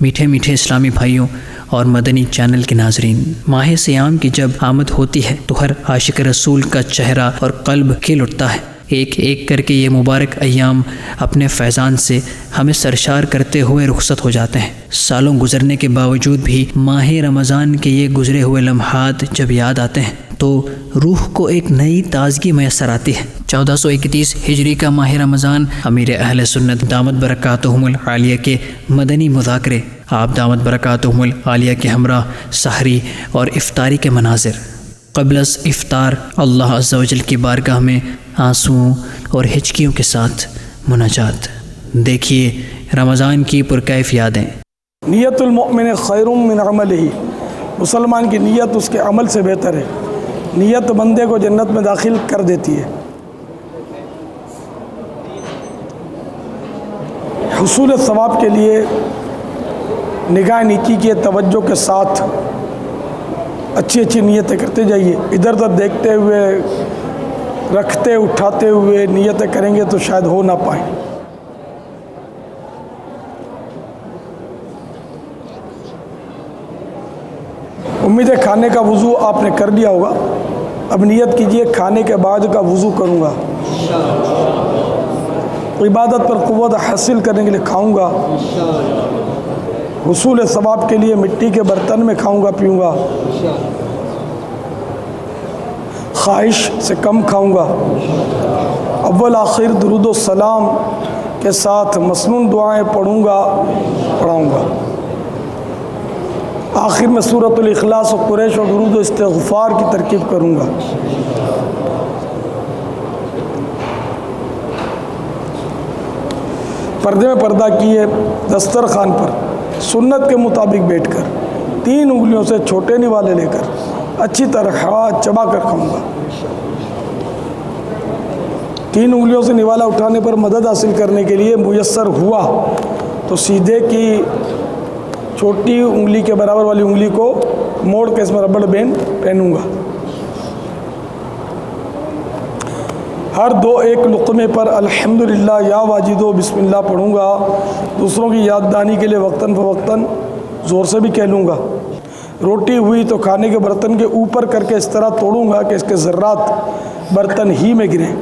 میٹھے میٹھے اسلامی بھائیوں اور مدنی چینل کے ناظرین، ماہ سیام کی جب آمد ہوتی ہے تو ہر عاشق رسول کا چہرہ اور قلب کھل اٹھتا ہے۔ ایک ایک کر کے یہ مبارک ایام اپنے فیضان سے ہمیں سرشار کرتے ہوئے رخصت ہو جاتے ہیں۔ سالوں گزرنے کے باوجود بھی ماہ رمضان کے یہ گزرے ہوئے لمحات جب یاد آتے ہیں تو روح کو ایک نئی تازگی میسر آتی ہے۔ 1431 ہجری کا ماہ رمضان امیر اہل سنت دامت برکاتہم العالیہ کے مدنی مذاکرے، آپ دامت برکاتہم العالیہ کے ہمراہ سحری اور افطاری کے مناظر، قبل از افطار اللہ عز و جل کی بارگاہ میں آنسوؤں اور ہچکیوں کے ساتھ مناجات۔ دیکھیے رمضان کی پرکیف یادیں۔ نیت المؤمن خیر من عملہ، مسلمان کی نیت اس کے عمل سے بہتر ہے۔ نیت بندے کو جنت میں داخل کر دیتی ہے۔ حصول ثواب کے لیے نگاہ نیکی کی توجہ کے ساتھ اچھی اچھی نیتیں کرتے جائیے۔ ادھر ادھر دیکھتے ہوئے، رکھتے اٹھاتے ہوئے نیتیں کریں گے تو شاید ہو نہ پائیں۔ امید ہے کھانے کا وضو آپ نے کر لیا ہوگا۔ اب نیت کیجئے کھانے کے بعد کا وضو کروں گا، عبادت پر قوت حاصل کرنے کے لیے کھاؤں گا، حصول ثواب کے لیے مٹی کے برتن میں کھاؤں گا پیوں گا، خواہش سے کم کھاؤں گا، اول آخر درود و سلام کے ساتھ مسنون دعائیں پڑھوں گا پڑھاؤں گا، آخر میں سورۃ الاخلاص و قریش و درود و استغفار کی ترکیب کروں گا۔ پردے میں پردہ کیے دسترخوان پر سنت کے مطابق بیٹھ کر 3 انگلیوں سے چھوٹے نوالے لے کر اچھی طرح چبا کر کھاؤں گا۔ 3 انگلیوں سے نوالا اٹھانے پر مدد حاصل کرنے کے لیے میسر ہوا تو سیدھے کی چھوٹی انگلی کے برابر والی انگلی کو موڑ کے اس میں ربڑ بینڈ پہنوں گا۔ ہر 2-1 لقمے پر الحمدللہ یا واجدو بسم اللہ پڑھوں گا۔ دوسروں کی یاد دہانی کے لیے وقتاً فوقتاً زور سے بھی کہہ لوں گا۔ روٹی ہوئی تو کھانے کے برتن کے اوپر کر کے اس طرح توڑوں گا کہ اس کے ذرات برتن ہی میں گریں۔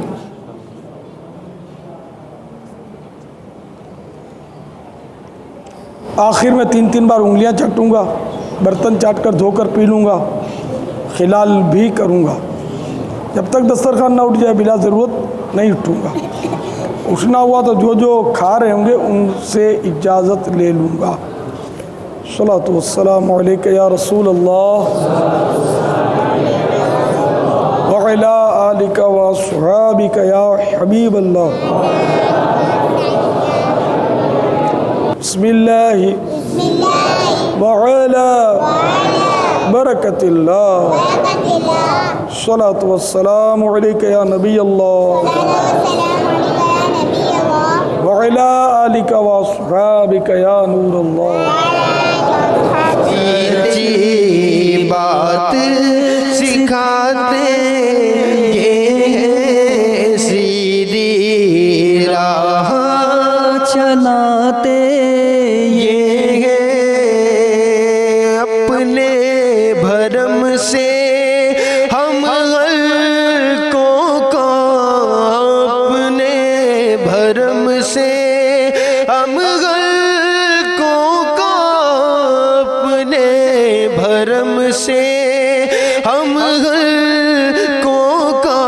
آخر میں 3 بار انگلیاں چٹوں گا، برتن چاٹ کر دھو کر پی لوں گا، خلال بھی کروں گا۔ جب تک دسترخوان نہ اٹھ جائے بلا ضرورت نہیں اٹھوں گا۔ اٹھنا ہوا تو جو کھا رہے ہوں گے ان سے اجازت لے لوں گا۔ صلاۃ والسلام علیک یا رسول اللہ وعلی آلک واصحابک یا حبیب اللہ۔ بسم اللہ وعلی برکت اللہ، صلاۃ والسلام علیک یا نبی اللہ وعلی آلک واصحابک یا نور اللہ۔ سچی بات سکھاتے یہ سیدھی راہ چلاتے یہ اپنے بھرم سے ہم حلقوں کو اپنے بھرم سے ہم حلقوں کو اپنے بھرم سے ہم حلقوں کا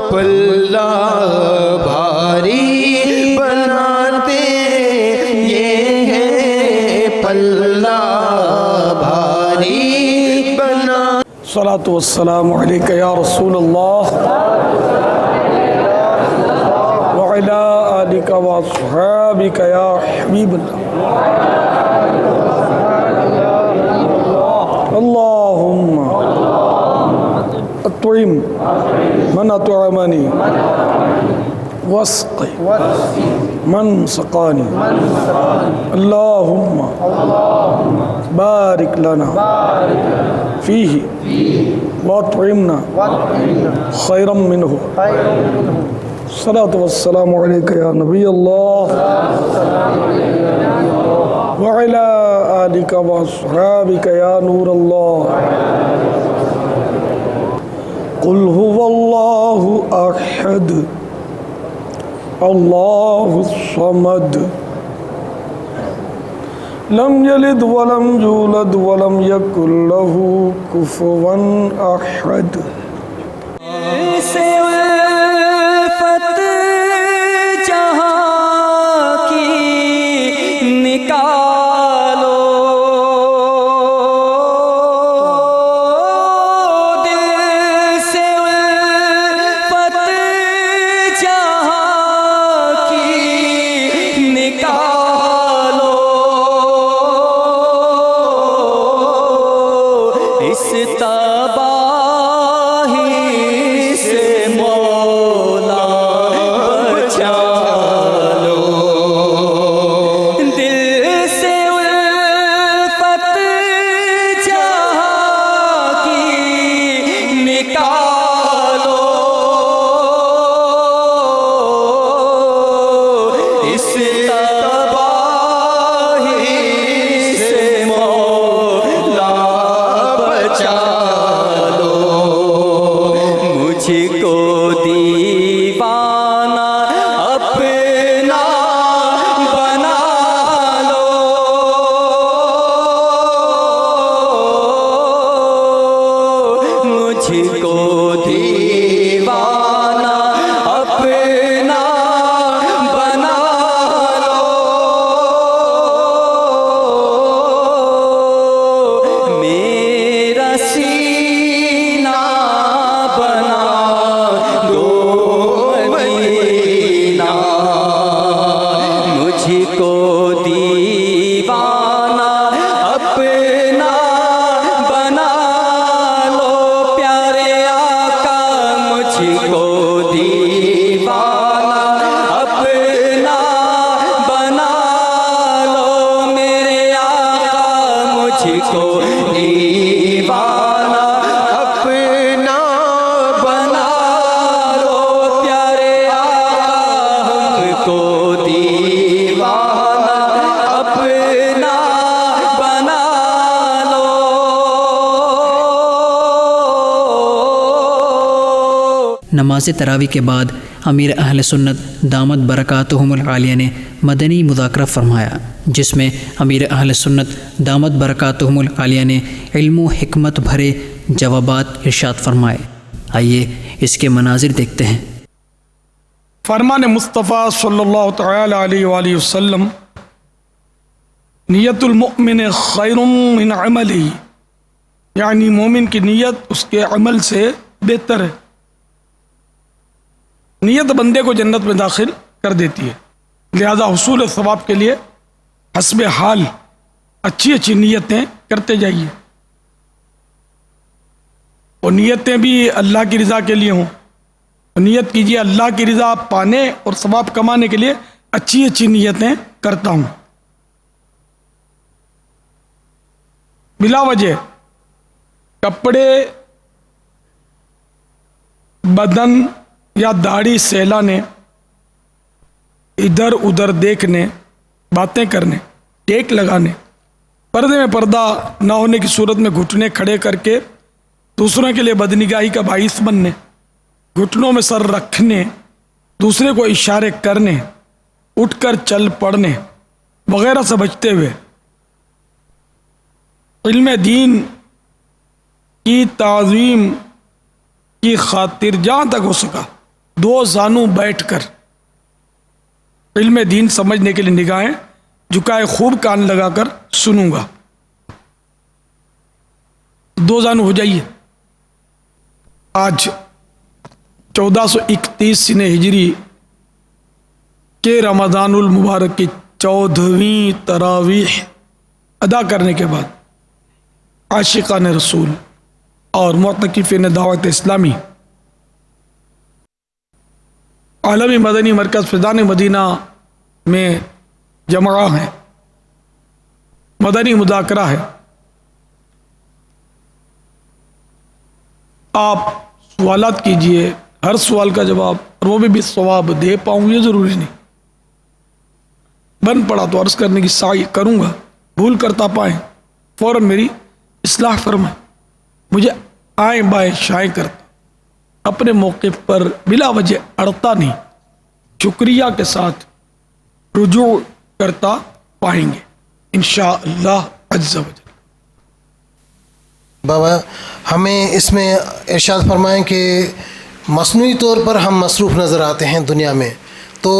پلہ بھاری بناتے یہ ہے پلہ بھاری بنا۔ صلاۃ والسلام علیک یا رسول اللہ وعلی آلک واصحابک یا حبیب اللہ۔ اللہم اطعم من اطعمنی واسق من سقانی، اللہم بارک لنا فیہ واطعمنا خیرا منہ۔ صلاۃ والسلام علیک یا نبی اللہ وعلی آلک واصحابک یا نور اللہ۔ قل هو اللہ احد اللہ الصمد لم یلد ولم یولد ولم یکن له کفوا احد۔ سے الفت جہاں کی نکالو، دل سے الفت جہاں کی نکالو، اس تباہی سے مولا بچا لو، دل سے الفت جہاں کی نکالو، اس تباہی سے مولا بچا لو، مجھ کو دیوانہ اپنا بنا لو، مجھ کو دیوانہ اپنا بنا لو، میرا سینہ بنا دو مدینہ، مجھ کو دیوانہ اپنا بنا لو، پیارے آقا مجھ کو دیوانہ اپنا بنا لو، میرے آقا مجھ کو دیوانہ اپنا بنا لو، پیارے آقا ہم کو دیوانہ اپنا بنا لو۔ نماز تراویح کے بعد امیر اہل سنت دامت برکاتہم العالیہ نے مدنی مذاکرہ فرمایا، جس میں امیر اہل سنت دامت برکاتہم العالیہ نے علم و حکمت بھرے جوابات ارشاد فرمائے۔ آئیے اس کے مناظر دیکھتے ہیں۔ فرمان مصطفیٰ صلی اللہ تعالی علیہ وآلہ وسلم، نیت المؤمن خیر من عملی، یعنی مومن کی نیت اس کے عمل سے بہتر ہے۔ نیت بندے کو جنت میں داخل کر دیتی ہے، لہذا حصول ثواب کے لیے حسب حال اچھی اچھی نیتیں کرتے جائیے، اور نیتیں بھی اللہ کی رضا کے لیے ہوں۔ نیت کیجیے اللہ کی رضا پانے اور ثواب کمانے کے لیے اچھی اچھی نیتیں کرتا ہوں۔ بلا وجہ کپڑے، بدن یا داڑھی سہلانے، ادھر ادھر دیکھنے، باتیں کرنے، ٹیک لگانے، پردے میں پردہ نہ ہونے کی صورت میں گھٹنے کھڑے کر کے دوسروں کے لیے بدنگاہی کا باعث بننے، گھٹنوں میں سر رکھنے، دوسرے کو اشارے کرنے، اٹھ کر چل پڑنے وغیرہ سے بچتے ہوئے علم دین کی تعظیم کی خاطر جہاں تک ہو سکا دو زانوں بیٹھ کر علم دین سمجھنے کے لیے نگاہیں جھکائے خوب کان لگا کر سنوں گا۔ دو زانوں ہو جائیے۔ آج 1431 سنہ ہجری کے رمضان المبارک کی 14ویں تراویح ادا کرنے کے بعد عاشقان رسول اور معتکفین دعوت اسلامی عالمی مدنی مرکز فیضان مدینہ میں جمع ہیں، مدنی مذاکرہ ہے۔ آپ سوالات کیجئے، ہر سوال کا جواب اور وہ بھی ثواب دے پاؤں یہ ضروری نہیں، بن پڑا تو عرض کرنے کی سعی کروں گا، بھول کرتا پائیں فوراً میری اصلاح فرمائیں، مجھے آئیں بائیں شائیں کرتا اپنے موقف پر بلا وجہ اڑتا نہیں، شکریہ کے ساتھ رجوع کرتا پائیں گے انشاءاللہ عز و جل۔ بابا ہمیں اس میں ارشاد فرمائیں کہ مصنوعی طور پر ہم مصروف نظر آتے ہیں دنیا میں، تو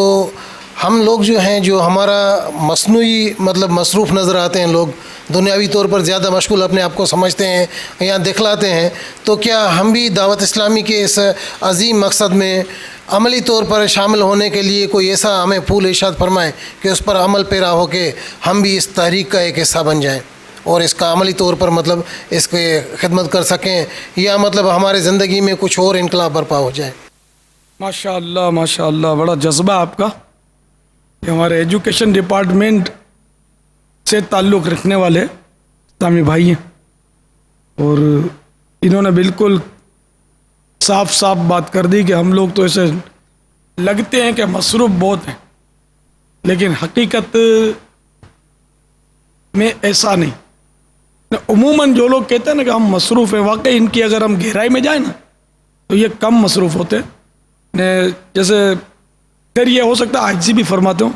ہم لوگ جو ہیں جو ہمارا مصنوعی مطلب مصروف نظر آتے ہیں، لوگ دنیاوی طور پر زیادہ مشغول اپنے آپ کو سمجھتے ہیں یا دکھلاتے ہیں، تو کیا ہم بھی دعوت اسلامی کے اس عظیم مقصد میں عملی طور پر شامل ہونے کے لیے کوئی ایسا ہمیں پھول ارشاد فرمائیں کہ اس پر عمل پیرا ہو کے ہم بھی اس تحریک کا ایک حصہ بن جائیں اور اس کا عملی طور پر مطلب اس کی خدمت کر سکیں، یا مطلب ہمارے زندگی میں کچھ اور انقلاب برپا ہو جائے؟ ماشاء اللہ بڑا جذبہ آپ کا، کہ ہمارے ایجوکیشن ڈپارٹمنٹ سے تعلق رکھنے والے اسلامی بھائی ہیں، اور انہوں نے بالکل صاف بات کر دی کہ ہم لوگ تو ایسے لگتے ہیں کہ مصروف بہت ہیں، لیکن حقیقت میں ایسا نہیں۔ عموماً جو لوگ کہتے ہیں نا کہ ہم مصروف ہیں، واقعی ان کی اگر ہم گہرائی میں جائیں نا تو یہ کم مصروف ہوتے ہیں، جیسے پھر یہ ہو سکتا ہے عاجزی بھی فرماتے ہوں،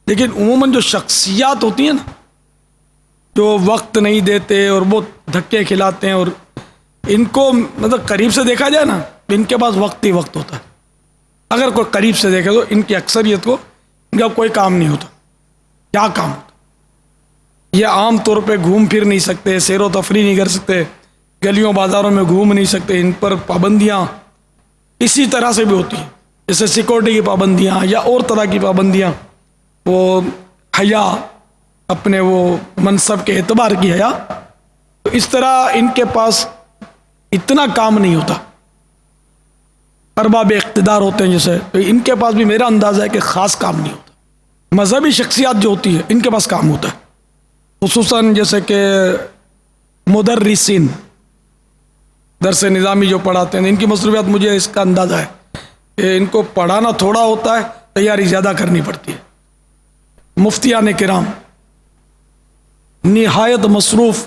لیکن عموماً جو شخصیات ہوتی ہیں نا جو وقت نہیں دیتے اور بہت دھکے کھلاتے ہیں، اور ان کو مطلب قریب سے دیکھا جائے نا ان کے پاس وقت ہی وقت ہوتا ہے، اگر کوئی قریب سے دیکھے تو ان کی اکثریت کو ان کا کوئی کام نہیں ہوتا۔ کیا کام ہوتا؟ یہ عام طور پہ گھوم پھر نہیں سکتے، سیر و تفریح نہیں کر سکتے، گلیوں بازاروں میں گھوم نہیں سکتے، ان پر پابندیاں اسی طرح سے بھی ہوتی ہیں، جیسے سیکورٹی کی پابندیاں یا اور طرح کی پابندیاں، وہ حیا اپنے وہ منصب کے اعتبار کی حیا، تو اس طرح ان کے پاس اتنا کام نہیں ہوتا، ارباب اقتدار ہوتے ہیں جیسے، تو ان کے پاس بھی میرا اندازہ ہے کہ خاص کام نہیں ہوتا۔ مذہبی شخصیات جو ہوتی ہے ان کے پاس کام ہوتا ہے، خصوصاً جیسے کہ مدرسین درس نظامی جو پڑھاتے ہیں، ان کی مصروفیات مجھے اس کا اندازہ ہے کہ ان کو پڑھانا تھوڑا ہوتا ہے، تیاری زیادہ کرنی پڑتی ہے۔ مفتیان کرام نہایت مصروف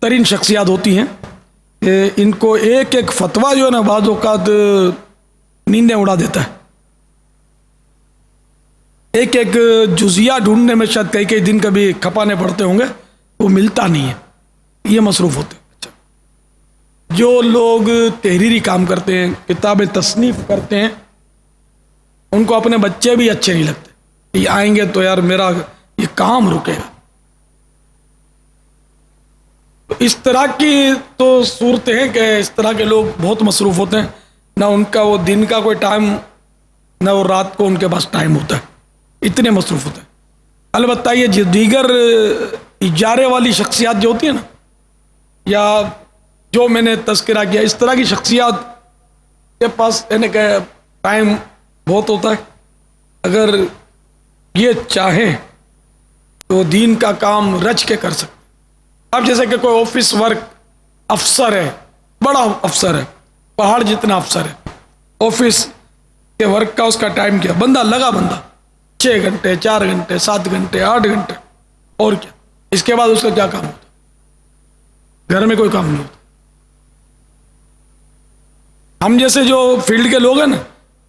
ترین شخصیات ہوتی ہیں، کہ ان کو ایک ایک فتویٰ جو ہے نا بعض اوقات نیندیں اڑا دیتا ہے، ایک ایک جزیہ ڈھونڈنے میں شاید کئی دن کبھی کھپانے پڑتے ہوں گے، وہ ملتا نہیں ہے، یہ مصروف ہوتے ہیں۔ جو لوگ تحریری کام کرتے ہیں، کتابیں تصنیف کرتے ہیں، ان کو اپنے بچے بھی اچھے نہیں لگتے، یہ آئیں گے تو یار میرا یہ کام رکے گا۔ تو اس طرح کی تو صورتیں ہیں کہ اس طرح کے لوگ بہت مصروف ہوتے ہیں، نہ ان کا وہ دن کا کوئی ٹائم، نہ وہ رات کو ان کے پاس ٹائم ہوتا ہے، اتنے مصروف ہوتے ہیں۔ البتہ یہ جو دیگر اجارے والی شخصیات جو ہوتی ہیں نا، یا جو میں نے تذکرہ کیا، اس طرح کی شخصیات کے پاس یعنی کہ ٹائم بہت ہوتا ہے، اگر یہ چاہیں تو دین کا کام رچ کے کر سکتے۔ اب جیسے کہ کوئی آفس ورک افسر ہے، بڑا افسر ہے، پہاڑ جتنا افسر ہے، آفس کے ورک کا اس کا ٹائم کیا، بندہ 6 گھنٹے 4 گھنٹے 7 گھنٹے 8 گھنٹے، اور کیا، اس کے بعد اس کا کیا کام ہوتا؟ گھر میں کوئی کام نہیں ہوتا۔ ہم جیسے جو فیلڈ کے لوگ ہیں نا،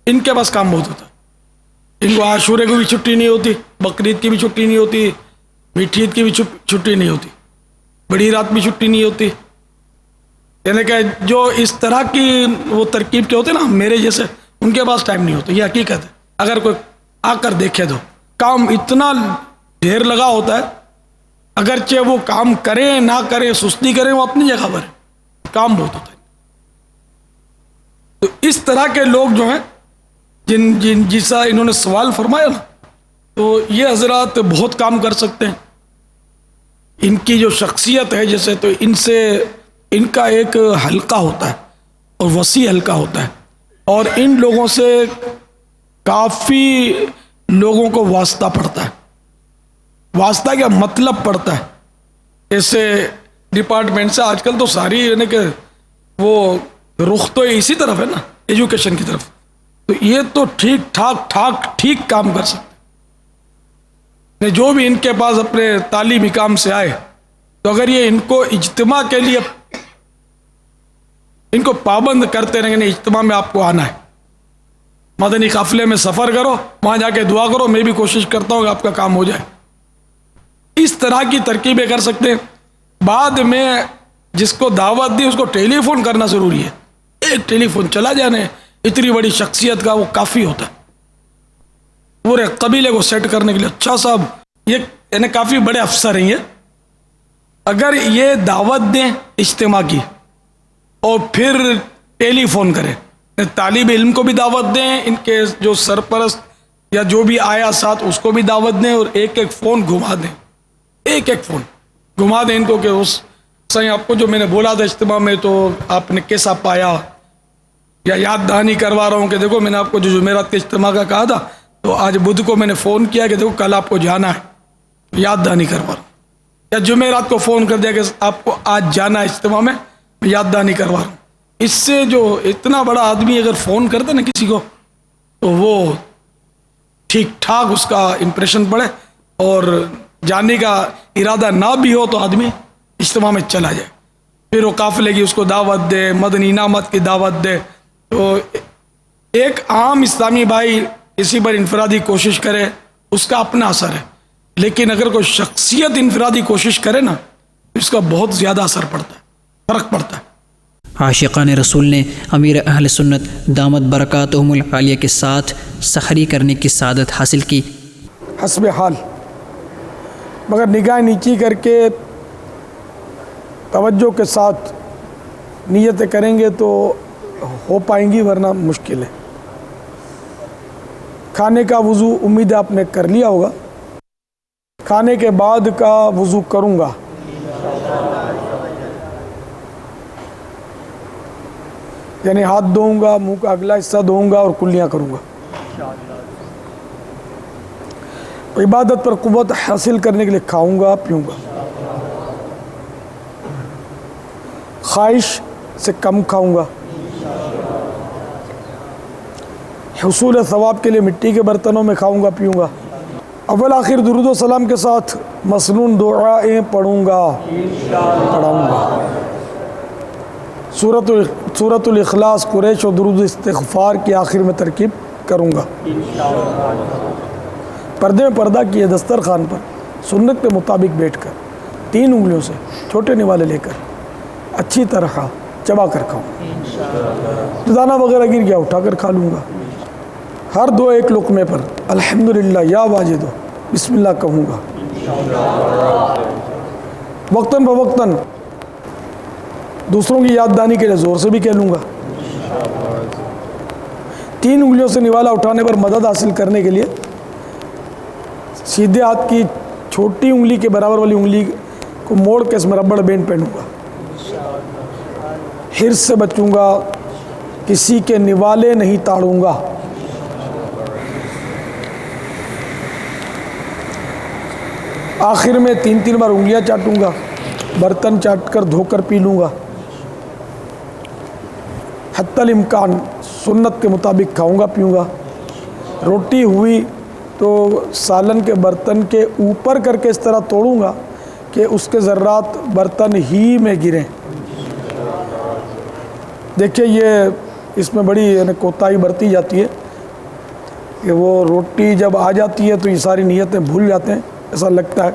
ان کے پاس کام بہت ہوتا ہے، ان کو عاشورے کی بھی چھٹی نہیں ہوتی، بقرعید کی بھی چھٹی نہیں ہوتی، میٹھی عید کی بھی چھٹی نہیں ہوتی، بڑی رات بھی چھٹی نہیں ہوتی، یعنی کہ جو اس طرح کی وہ ترکیب کے ہوتے ہیں نا میرے جیسے، ان کے پاس ٹائم نہیں ہوتا، یہ حقیقت ہے۔ اگر کوئی آ کر دیکھے تو کام اتنا ڈھیر لگا ہوتا ہے، اگرچہ وہ کام کریں نہ کریں، سستی کریں، وہ اپنی جگہ پر ہے، کام بہت ہوتا ہے۔ تو اس طرح کے لوگ جو ہیں جیسا انہوں نے سوال فرمایا نا، تو یہ حضرات بہت کام کر سکتے ہیں، ان کی جو شخصیت ہے جیسے، تو ان سے ان کا ایک حلقہ ہوتا ہے اور وسیع حلقہ ہوتا ہے، اور ان لوگوں سے کافی لوگوں کو واسطہ پڑتا ہے۔ واسطہ کیا مطلب پڑتا ہے؟ ایسے ڈپارٹمنٹ سے آج کل تو ساری یعنی کہ وہ رخ تو اسی طرف ہے نا، ایجوکیشن کی طرف، تو یہ تو ٹھیک کام کر سکتے ہیں۔ جو بھی ان کے پاس اپنے تعلیمی کام سے آئے تو اگر یہ ان کو اجتماع کے لیے ان کو پابند کرتے رہیں گے، اجتماع میں آپ کو آنا ہے، مدنی قافلے میں سفر کرو، وہاں جا کے دعا کرو، میں بھی کوشش کرتا ہوں کہ آپ کا کام ہو جائے. اس طرح کی ترکیبیں کر سکتے ہیں. بعد میں جس کو دعوت دی اس کو ٹیلی فون کرنا ضروری ہے. ایک ٹیلی فون چلا جانے اتنی بڑی شخصیت کا وہ کافی ہوتا ہے پورے قبیلے کو سیٹ کرنے کے لیے. اچھا صاحب یہ یعنی کافی بڑے افسر ہیں، یہ اگر یہ دعوت دیں اجتماع کی اور پھر ٹیلی فون کریں، طالب علم کو بھی دعوت دیں، ان کے جو سرپرست یا جو بھی آیا ساتھ اس کو بھی دعوت دیں، اور ایک ایک فون گھما دیں، ایک ایک فون گھما دیں ان کو کہ اس صحیح آپ کو جو میں نے بولا تھا اجتماع میں تو آپ نے کیسا پایا، یا یاد دہانی کروا رہا ہوں کہ دیکھو میں نے آپ کو جو جمعرات کے اجتماع کا کہا تھا تو آج بدھ کو میں نے فون کیا کہ دیکھو کل آپ کو جانا ہے، یاد دہانی کروا رہا ہوں. یا جمعرات کو فون کر دیا کہ آپ کو آج جانا ہے اجتماع میں یاد دہانی کروا رہا ہوں. اس سے جو اتنا بڑا آدمی اگر فون کرتے نا کسی کو تو وہ ٹھیک ٹھاک اس کا امپریشن پڑے، اور جانے کا ارادہ نہ بھی ہو تو آدمی اجتماع میں چلا جائے. پھر وہ قافلے کی اس کو دعوت دے، مدنی انعامات کی دعوت دے. تو ایک عام اسلامی بھائی کسی پر انفرادی کوشش کرے اس کا اپنا اثر ہے، لیکن اگر کوئی شخصیت انفرادی کوشش کرے نا اس کا بہت زیادہ اثر پڑتا ہے، فرق پڑتا ہے. عاشقان رسول نے امیر اہل سنت دامت برکاتہم العالیہ کے ساتھ سحری کرنے کی سعادت حاصل کی. حسب حال، مگر نگاہ نیچی کر کے توجہ کے ساتھ نیتیں کریں گے تو ہو پائیں گی، ورنہ مشکل ہے. کھانے کا وضو امید ہے آپ نے کر لیا ہوگا. کھانے کے بعد کا وضو کروں گا. یعنی ہاتھ دھوؤں گا، منہ کا اگلا حصہ دھوؤں گا اور کلیاں کروں گا. عبادت پر قوت حاصل کرنے کے لیے کھاؤں گا، پیوں گا. خواہش سے کم کھاؤں گا. حصول ثواب کے لیے مٹی کے برتنوں میں کھاؤں گا، پیوں گا. اول آخر درود و سلام کے ساتھ مسنون دعائیں پڑھوں گا، پڑھاؤں گا. سورۃ الاخلاص، قریش و درود استغفار کی آخر میں ترکیب کروں گا. پردے میں پردہ کیے دسترخوان پر سنت کے مطابق بیٹھ کر 3 انگلیوں سے چھوٹے نوالے لے کر اچھی طرح چبا کر کھاؤں. دانہ وغیرہ گر گیا اٹھا کر کھا لوں گا. ہر 2-1 لقمے پر الحمدللہ یا واجد بسم اللہ کہوں گا. وقتاً فوقتاً دوسروں کی یاد دہانی کے لیے زور سے بھی کہہ لوں گا. 3 انگلیوں سے نوالا اٹھانے پر مدد حاصل کرنے کے لیے سیدھے ہاتھ کی چھوٹی انگلی کے برابر والی انگلی کو موڑ کے اس میں ربڑ بینڈ پہنوں گا. حرص سے بچوں گا، کسی کے نوالے نہیں تاڑوں گا. آخر میں 3 بار انگلیاں چاٹوں گا. برتن چاٹ کر دھو کر پی لوں گا. حتی الامکان سنت کے مطابق کھاؤں گا، پیوں گا. روٹی ہوئی تو سالن کے برتن کے اوپر کر کے اس طرح توڑوں گا کہ اس کے ذرات برتن ہی میں گریں. دیکھیے یہ اس میں بڑی کوتاہی برتی جاتی ہے کہ وہ روٹی جب آ جاتی ہے تو یہ ساری نیتیں بھول جاتے ہیں، ایسا لگتا ہے.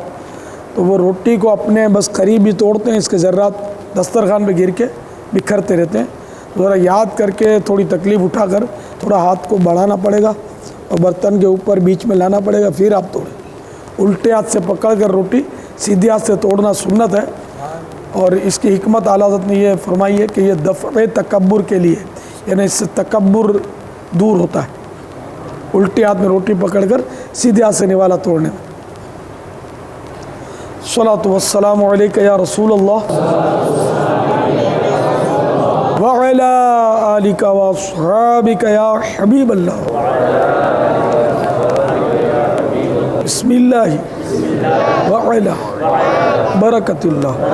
تو وہ روٹی کو اپنے بس قریب ہی توڑتے ہیں، اس کے ذرات دسترخوان پہ گر کے بکھرتے رہتے ہیں. ذرا یاد کر کے تھوڑی تکلیف اٹھا کر تھوڑا ہاتھ کو بڑھانا پڑے گا اور برتن کے اوپر بیچ میں لانا پڑے گا، پھر آپ توڑیں. الٹے ہاتھ سے پکڑ کر روٹی سیدھے ہاتھ سے توڑنا سنت ہے. اور اس کی حکمت اعلیٰ حضرت نے یہ فرمائی ہے کہ یہ دفع تکبر کے لیے، یعنی اس سے تکبر دور ہوتا ہے. الٹے ہاتھ میں روٹی پکڑ کر سیدھے ہاتھ سے نوالا توڑنے میں. الصلاۃ والسلام علیک یا رسول اللہ وعلی آلک واصحابک یا حبیب اللہ. بسم اللہ وعلی برکت اللہ.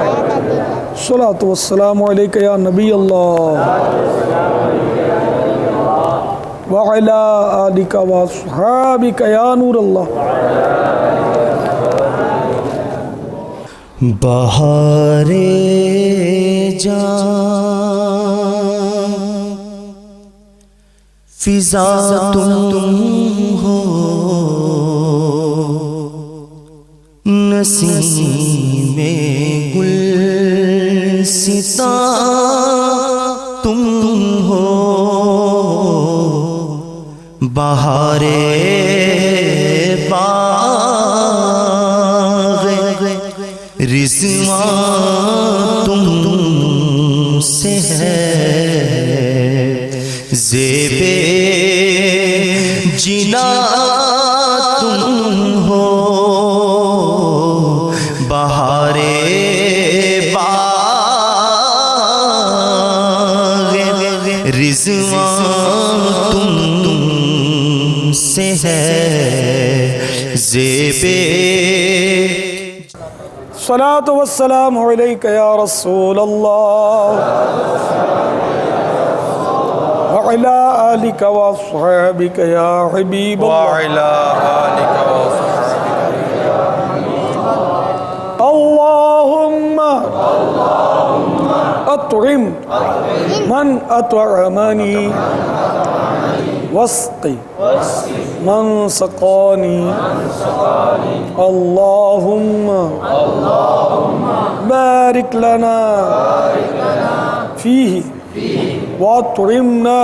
الصلاۃ والسلام علیک یا نبی اللہ وعلی آلک واصحابک یا نور اللہ. بہار جان فضا تم ہو، نسیم گلستاں تم ہو، بہار باغ رضوان تم سے ہے، زیب جنا تم ہو، بہار باغ رضوان تم سے ہے، زیب الصلاة والسلام عليك يا رسول الله وعلى آلك وأصحابك يا حبيب الله وعلى آلك وصحبك اللهم أطعم من أطعمني واسقي من سقاني اللهم بارك لنا فيه وأطعمنا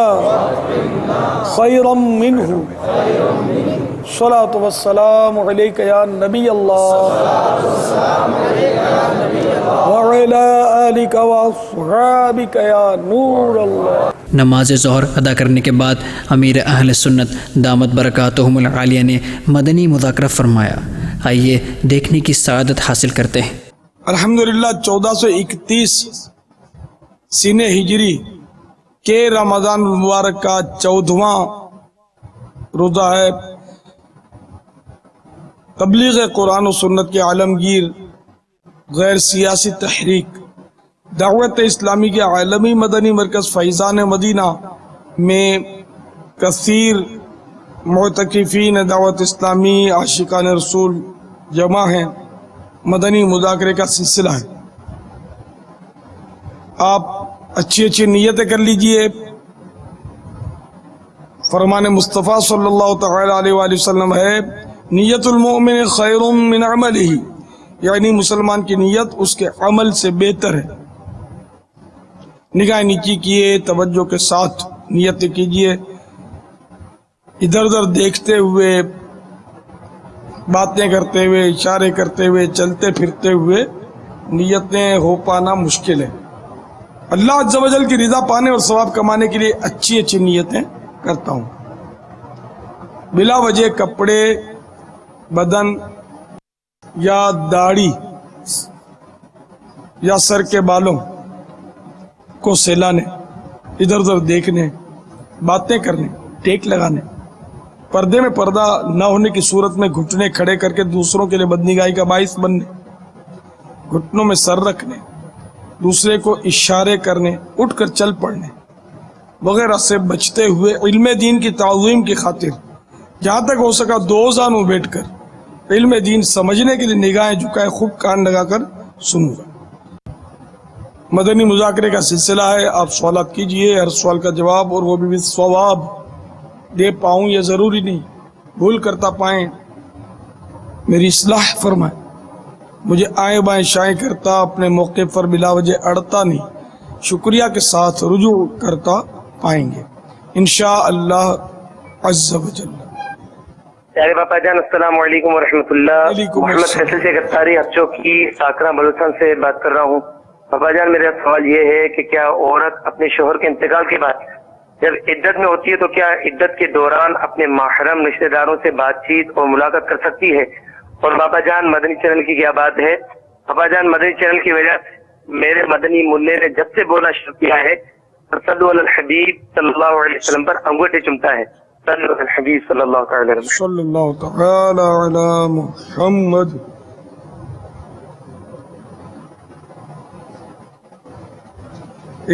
خيرا منه الصلاة والسلام عليك يا نبي الله وعلى آلك وأصحابك يا نور الله. نماز ظہر ادا کرنے کے بعد امیر اہل سنت دامت برکاتہم العالیہ نے مدنی مذاکرہ فرمایا. آئیے دیکھنے کی سعادت حاصل کرتے ہیں. الحمدللہ 1431 سین ہجری کے رمضان المبارک کا 14واں روزہ ہے. تبلیغ قرآن و سنت کے عالمگیر غیر سیاسی تحریک دعوت اسلامی کے عالمی مدنی مرکز فیضان مدینہ میں کثیر معتکفین دعوت اسلامی عاشقان رسول جمع ہیں. مدنی مذاکرے کا سلسلہ ہے. آپ اچھی اچھی نیتیں کر لیجئے. فرمان مصطفیٰ صلی اللہ تعالی علیہ وآلہ وسلم ہے نیت المؤمن خیر من عملہ، یعنی مسلمان کی نیت اس کے عمل سے بہتر ہے. نگاہ نیچی کیے، توجہ کے ساتھ نیتیں کیجئے. ادھر ادھر دیکھتے ہوئے، باتیں کرتے ہوئے، اشارے کرتے ہوئے، چلتے پھرتے ہوئے نیتیں ہو پانا مشکل ہے. اللہ عز و جل کی رضا پانے اور ثواب کمانے کے لیے اچھی اچھی نیتیں کرتا ہوں. بلا وجہ کپڑے، بدن یا داڑھی یا سر کے بالوں کو سیلانے، ادھر ادھر دیکھنے، باتیں کرنے، ٹیک لگانے، پردے میں پردہ نہ ہونے کی صورت میں گھٹنے کھڑے کر کے دوسروں کے لیے بدنگاہی کا باعث بننے، گھٹنوں میں سر رکھنے، دوسرے کو اشارے کرنے، اٹھ کر چل پڑنے وغیرہ سے بچتے ہوئے علم دین کی تعظیم کی خاطر جہاں تک ہو سکا دو زانوں بیٹھ کر علم دین سمجھنے کے لیے نگاہیں جھکائے خوب کان لگا کر سنوں گا. مدنی مذاکرے کا سلسلہ ہے. آپ سوالات کیجئے، ہر سوال کا جواب اور وہ بھی ثواب دے پاؤں یہ ضروری نہیں، بھول کرتا پائیں میری اصلاح فرمائیں. مجھے آئیں بائیں شائیں کرتا اپنے موقع پر بلا وجہ اڑتا نہیں، شکریہ کے ساتھ رجوع کرتا پائیں گے انشاءاللہ عز و جل. پیارے باپا جان السلام علیکم ورحمۃ اللہ. محمد فیصل سے گفتاری ہفچو کی ساکرہ بلوچستان سے بات کر رہا ہوں. باپا جان میرا سوال یہ ہے کہ کیا عورت اپنے شوہر کے انتقال کے بعد جب عدت میں ہوتی ہے تو کیا عدت کے دوران اپنے محرم رشتہ داروں سے بات چیت اور ملاقات کر سکتی ہے؟ اور باپا جان مدنی چینل کی کیا بات ہے؟ باپا جان مدنی چینل کی وجہ سے میرے مدنی ملے نے جب سے بولنا شروع کیا ہے صلو علی الحبیب صلی اللہ علیہ وسلم پر انگوٹھے چومتا ہے. صلو علی الحبیب صلی اللہ تعالی علیہ وسلم. صلی اللہ تعالی علی محمد.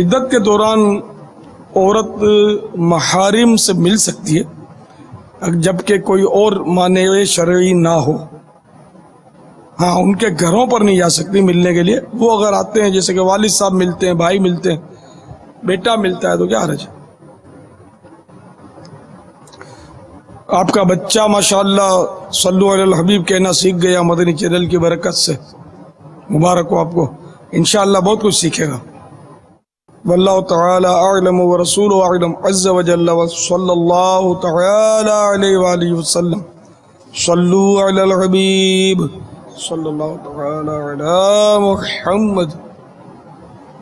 عدت کے دوران عورت محارم سے مل سکتی ہے جبکہ کوئی اور مانع شرعی نہ ہو. ہاں ان کے گھروں پر نہیں جا سکتی ملنے کے لیے. وہ اگر آتے ہیں جیسے کہ والد صاحب ملتے ہیں, بھائی ملتے ہیں, بیٹا ملتا ہے تو کیا حرج ہے. آپ کا بچہ ماشاءاللہ صلو علی الحبیب کہنا سیکھ گیا مدنی چینل کی برکت سے, مبارک ہو آپ کو, انشاءاللہ بہت کچھ سیکھے گا. واللہ تعالی اعلم ورسولہ اعلم عز وجل وصلی اللہ تعالی علیہ وآلہ وسلم. صلو علی الحبیب صلی اللہ تعالی علی محمد.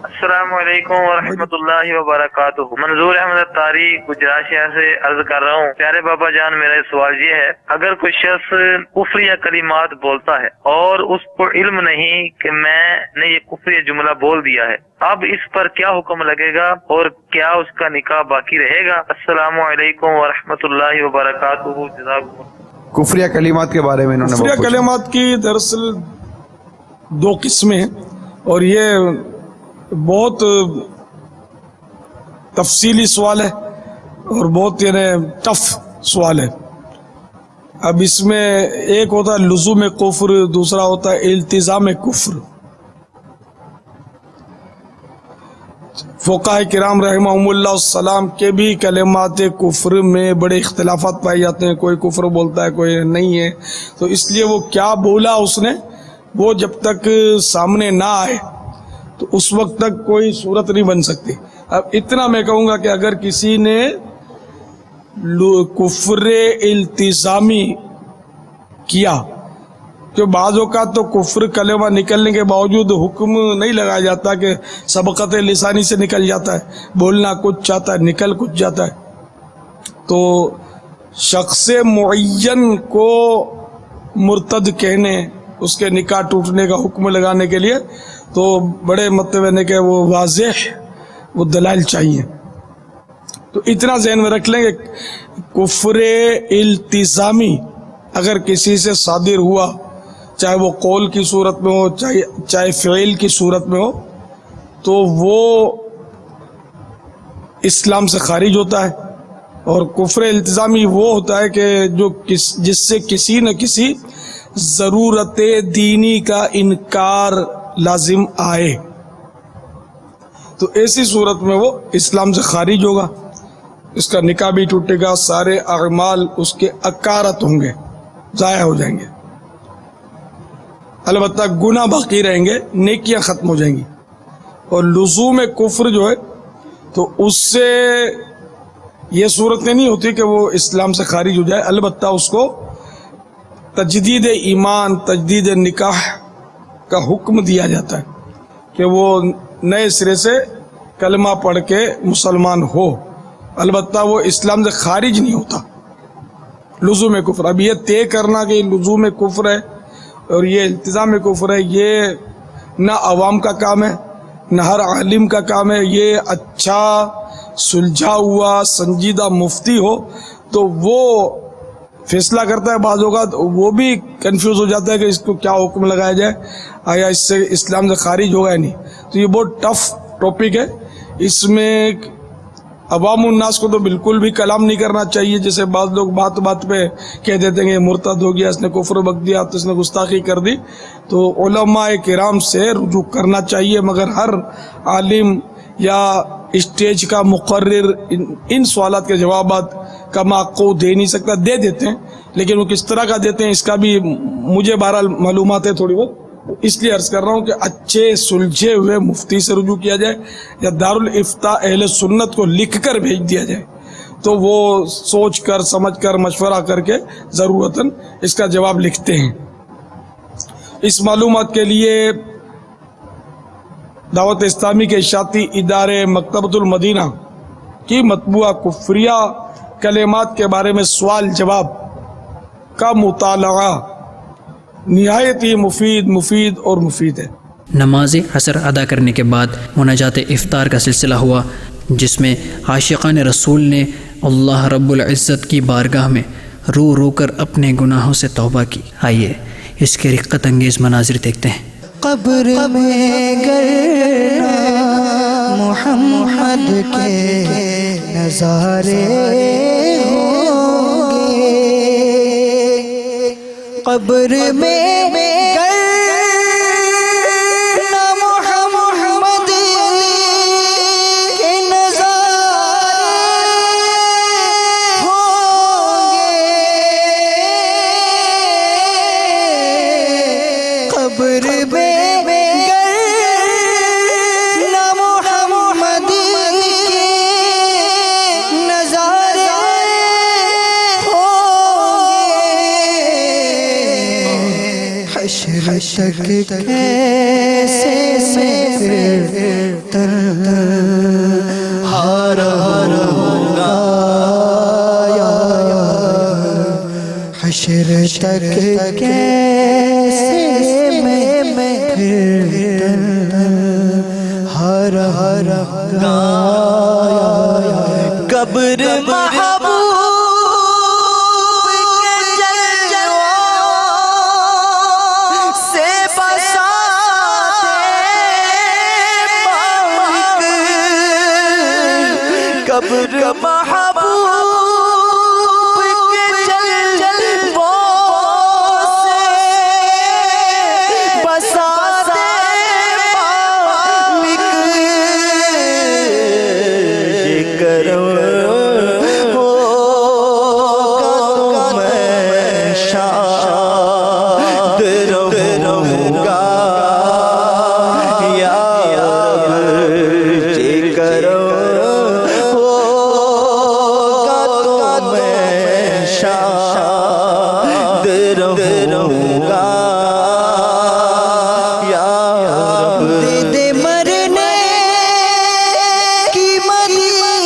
السلام علیکم ورحمۃ اللہ وبرکاتہ. منظور احمد طاری گجرات شہر سے عرض کر رہا ہوں. پیارے بابا جان, میرا سوال یہ ہے, اگر کوئی شخص کفریہ کلمات بولتا ہے اور اس کو علم نہیں کہ میں نے یہ کفریہ جملہ بول دیا ہے, اب اس پر کیا حکم لگے گا اور کیا اس کا نکاح باقی رہے گا؟ السلام علیکم ورحمۃ اللہ وبرکاتہ. جزاکم اللہ. کفریہ کلمات کے بارے میں انہوں نے کفریہ بہت پوچھا. کلمات کی دراصل دو قسمیں ہیں اور یہ بہت تفصیلی سوال ہے اور بہت یعنی ٹف سوال ہے. اب اس میں ایک ہوتا ہے لزوم کفر, دوسرا ہوتا ہے التزام کفر. فقہاء کرام رحمہم اللہ السلام کے بھی کلمات کفر میں بڑے اختلافات پائے جاتے ہیں. کوئی کفر بولتا ہے, کوئی نہیں ہے. تو اس لیے وہ کیا بولا اس نے, وہ جب تک سامنے نہ آئے تو اس وقت تک کوئی صورت نہیں بن سکتی. اب اتنا میں کہوں گا کہ اگر کسی نے کفر التزامی کیا, کہ بعض اوقات تو کفر کلمہ نکلنے کے باوجود حکم نہیں لگایا جاتا کہ سبقت لسانی سے نکل جاتا ہے, بولنا کچھ چاہتا ہے نکل کچھ جاتا ہے. تو شخص معین کو مرتد کہنے, اس کے نکاح ٹوٹنے کا حکم لگانے کے لیے تو بڑے مطلب ہے کہ وہ واضح وہ دلائل چاہیے. تو اتنا ذہن میں رکھ لیں کہ کفر التزامی اگر کسی سے صادر ہوا, چاہے وہ قول کی صورت میں ہو چاہے فعل کی صورت میں ہو, تو وہ اسلام سے خارج ہوتا ہے. اور کفر التزامی وہ ہوتا ہے کہ جو جس سے کسی نہ کسی ضرورت دینی کا انکار لازم آئے, تو ایسی صورت میں وہ اسلام سے خارج ہوگا, اس کا نکاح بھی ٹوٹے گا, سارے اعمال اس کے اکارت ہوں گے, ضائع ہو جائیں گے. البتہ گناہ باقی رہیں گے, نیکیاں ختم ہو جائیں گی. اور لزوم کفر جو ہے تو اس سے یہ صورتیں نہیں ہوتی کہ وہ اسلام سے خارج ہو جائے, البتہ اس کو تجدید ایمان, تجدید نکاح کا حکم دیا جاتا ہے کہ وہ نئے سرے سے کلمہ پڑھ کے مسلمان ہو, البتہ وہ اسلام سے خارج نہیں ہوتا. لزوم کفر, اب یہ طے کرنا کہ لزوم کفر ہے اور یہ التزام کفر ہے, یہ نہ عوام کا کام ہے نہ ہر عالم کا کام ہے. یہ اچھا سلجھا ہوا سنجیدہ مفتی ہو تو وہ فیصلہ کرتا ہے. بعض اوقات وہ بھی کنفیوز ہو جاتا ہے کہ اس کو کیا حکم لگایا جائے, آیا اس سے اسلام سے خارج ہوگا یا نہیں. تو یہ بہت ٹف ٹاپک ہے, اس میں عوام الناس کو تو بالکل بھی کلام نہیں کرنا چاہیے. جیسے بعض لوگ بات بات پہ کہہ دیتے ہیں کہ مرتد ہو گیا, اس نے کفر بک دیا, تو اس نے گستاخی کر دی. تو علماء کرام سے رجوع کرنا چاہیے, مگر ہر عالم یا اسٹیج کا مقرر ان سوالات کے جوابات کا کو دے نہیں سکتا. دے دیتے ہیں لیکن وہ کس طرح کا دیتے ہیں اس کا بھی مجھے بہرحال معلومات ہے تھوڑی بہت, اس لیے عرض کر رہا ہوں کہ اچھے سلجھے ہوئے مفتی سے رجوع کیا جائے یا دارالافتاء اہل سنت کو لکھ کر بھیج دیا جائے, تو وہ سوچ کر سمجھ کر مشورہ کر کے ضرورتاً اس کا جواب لکھتے ہیں. اس معلومات کے لیے دعوت اسلامی کے اشاعتی ادارے مکتبۃ المدینہ کی مطبوعہ کفریہ کلمات کے بارے میں سوال جواب کا مطالعہ نہایت ہی مفید ہے. نماز عصر ادا کرنے کے بعد مناجات افطار کا سلسلہ ہوا, جس میں عاشقان رسول نے اللہ رب العزت کی بارگاہ میں رو رو کر اپنے گناہوں سے توبہ کی. آئیے اس کے رقت انگیز مناظر دیکھتے ہیں. قبر میں گرنا محمد کے نظارے ہوں گے, قبر میں قبر میں گر نہ محمد کے نظارے ہوں گے، حشر تک کیسے میں تنہا رہوں گا، حشر تک کیسے میں پھر تنہا رہوں گا، قبر محبوب کے جلووں سے بساتے مالک، قبر محبوب کے جلووں سے بساتے مالک، یہ کرم ہوگا تو میں شاد رہوں گا، یا رب یہ کرم ہوگا تو میں شاد رہوں گا، یا رب دے دے مرنے کی مدینے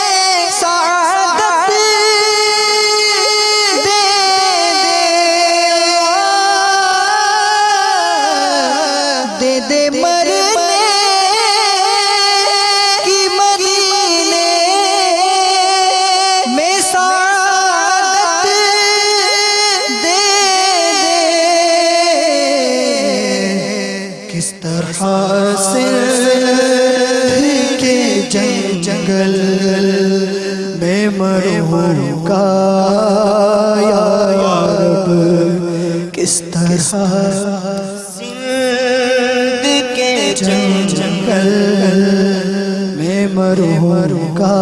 میں سعادت، دے دے مرنے کی مدینے میں سعادت، دے دے کس طرح سے کے جنگل میں مروں گا، یا رب کس طرح سندھ کے جنگل میں مروں گا،